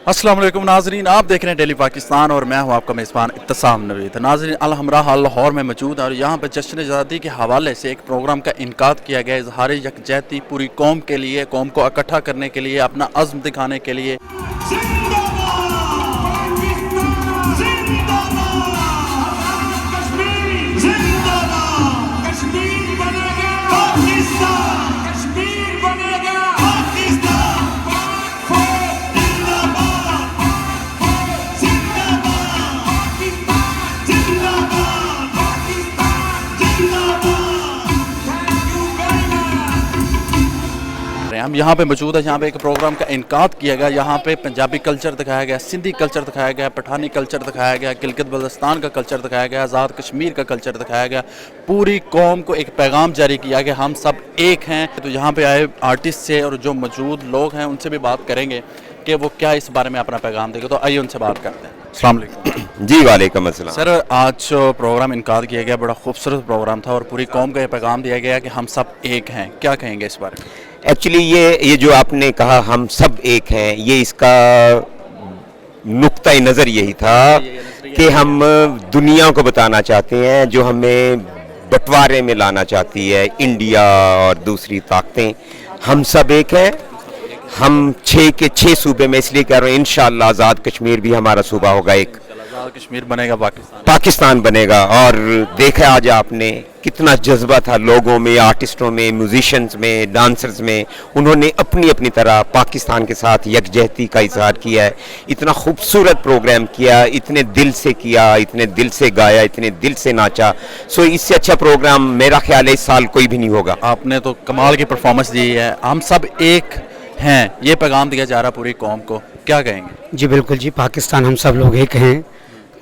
अस्सलाम वालेकुम नाजरीन, आप देख रहे हैं डेली पाकिस्तान और मैं हूं आपका मेज़बान इत्तसाम नवीद। नाजरीन, अल हमरा लाहौर में मौजूद है और यहाँ पर जश्न आज़ादी के हवाले से एक प्रोग्राम का इनकाद किया गया। इजहार यकजहती पूरी कौम के लिए, कौम को इकट्ठा करने के लिए, अपना अज़्म दिखाने के लिए। हम यहाँ पे मौजूद है, यहाँ पे एक प्रोग्राम का इनकाद किया गया। यहाँ पे पंजाबी कल्चर दिखाया गया, सिंधी कल्चर दिखाया गया, पठानी कल्चर दिखाया गया, गिलगित बल्तिस्तान का कल्चर दिखाया गया, आज़ाद कश्मीर का कल्चर दिखाया गया। पूरी कौम को एक पैगाम जारी किया गया, हम सब एक हैं। तो यहाँ पे आए आर्टिस्ट से और जो मौजूद लोग हैं उनसे भी बात करेंगे कि वो क्या इस बारे में अपना पैगाम देंगे। तो आइए उनसे बात करते हैं। अस्सलाम वालेकुम। जी वालेकुम अस्सलाम। सर, आज जो प्रोग्राम इनकाद किया गया बड़ा खूबसूरत प्रोग्राम था और पूरी कौम को ये पैगाम दिया गया कि हम सब एक हैं, क्या कहेंगे इस बारे में? एक्चुअली ये जो आपने कहा हम सब एक हैं, ये इसका नुक्ता नज़र यही था कि हम दुनिया को बताना चाहते हैं जो हमें बंटवारे में लाना चाहती है, इंडिया और दूसरी ताकतें। हम सब एक हैं। हम 6 के 6 सूबे में इसलिए कह रहे हैं इंशाअल्लाह आज़ाद कश्मीर भी हमारा सूबा होगा, एक आज़ाद कश्मीर बनेगा, पाकिस्तान बनेगा। और देखा आज आपने कितना जज्बा था लोगों में, आर्टिस्टों में, म्यूजिशियंस में, डांसर्स में। उन्होंने अपनी अपनी तरह पाकिस्तान के साथ यकजहती का इजहार किया है। इतना खूबसूरत प्रोग्राम किया, इतने दिल से किया, इतने दिल से गाया, इतने दिल से नाचा। सो इससे अच्छा प्रोग्राम मेरा ख्याल है इस साल कोई भी नहीं होगा। आपने तो कमाल की परफॉर्मेंस दी है। हम सब एक हैं, ये पैगाम दिया जा रहा पूरी कौम को, क्या कहेंगे? जी बिल्कुल जी, पाकिस्तान हम सब लोग एक हैं,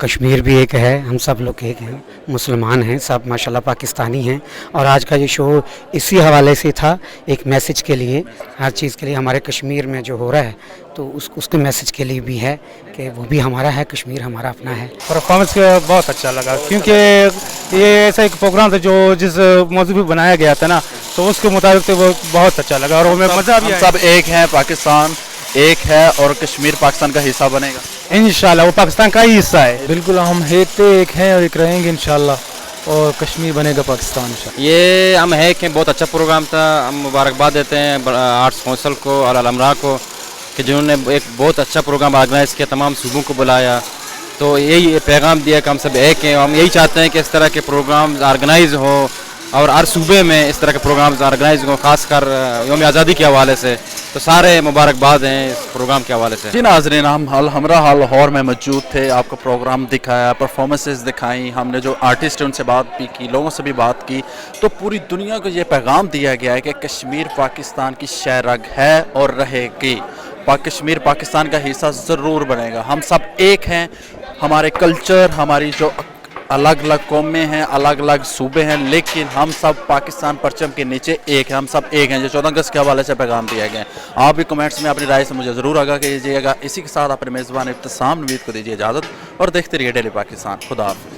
कश्मीर भी एक है, हम सब लोग एक हैं, मुसलमान हैं, सब माशाल्लाह पाकिस्तानी हैं। और आज का ये शो इसी हवाले से था, एक मैसेज के लिए, हर चीज़ के लिए। हमारे कश्मीर में जो हो रहा है तो उसके मैसेज के लिए भी है कि वो भी हमारा है, कश्मीर हमारा अपना है। परफॉर्मेंस बहुत अच्छा लगा क्योंकि ये ऐसा एक प्रोग्राम था जो जिस मौजू पर बनाया गया था ना, तो उसके मुताबिक तो वो बहुत अच्छा लगा और हमें मज़ा भी आया। सब एक हैं, पाकिस्तान एक है और कश्मीर पाकिस्तान का हिस्सा बनेगा इंशाल्लाह। वो पाकिस्तान का ही हिस्सा है। बिल्कुल, हम एक हैं और एक रहेंगे इंशाल्लाह, और कश्मीर बनेगा पाकिस्तान इंशाल्लाह। ये हम है कि बहुत अच्छा प्रोग्राम था। हम मुबारकबाद देते हैं आर्ट्स कौंसिल को और अल हमरा को कि जिन्होंने एक बहुत अच्छा प्रोग्राम ऑर्गेनाइज़ किया, तमाम सूबों को बुलाया। तो यही पैगाम दिया कि हम सब एक हैं। हम यही चाहते हैं कि इस तरह के प्रोग्राम ऑर्गेनाइज़ हो और हर सूबे में इस तरह के प्रोग्राम्स ऑर्गेनाइज हो, खासकर यौम आज़ादी के हवाले से। तो सारे मुबारकबाद हैं इस प्रोग्राम के हवाले से। जी नाज़रीन, हम हमरा लाहौर में मौजूद थे, आपको प्रोग्राम दिखाया, परफॉर्मेंसेस दिखाई, हमने जो आर्टिस्ट हैं उनसे बात भी की, लोगों से भी बात की। तो पूरी दुनिया को ये पैगाम दिया गया है कि कश्मीर पाकिस्तान की शहरग है और रहेगी। कश्मीर पाकिस्तान का हिस्सा ज़रूर बनेगा। हम सब एक हैं। हमारे कल्चर, हमारी जो अलग अलग कौमें हैं, अलग अलग सूबे हैं, लेकिन हम सब पाकिस्तान परचम के नीचे एक हैं। हम सब एक हैं। जो 14 अगस्त के हवाले से पैगाम दिया गया है। आप भी कमेंट्स में अपनी राय से मुझे ज़रूर आगाह कीजिएगा। इसी के साथ अपने मेज़बान इत्तसाम नवीद को दीजिए इजाज़त और देखते रहिए डेली पाकिस्तान। खुदा हाफ़िज़।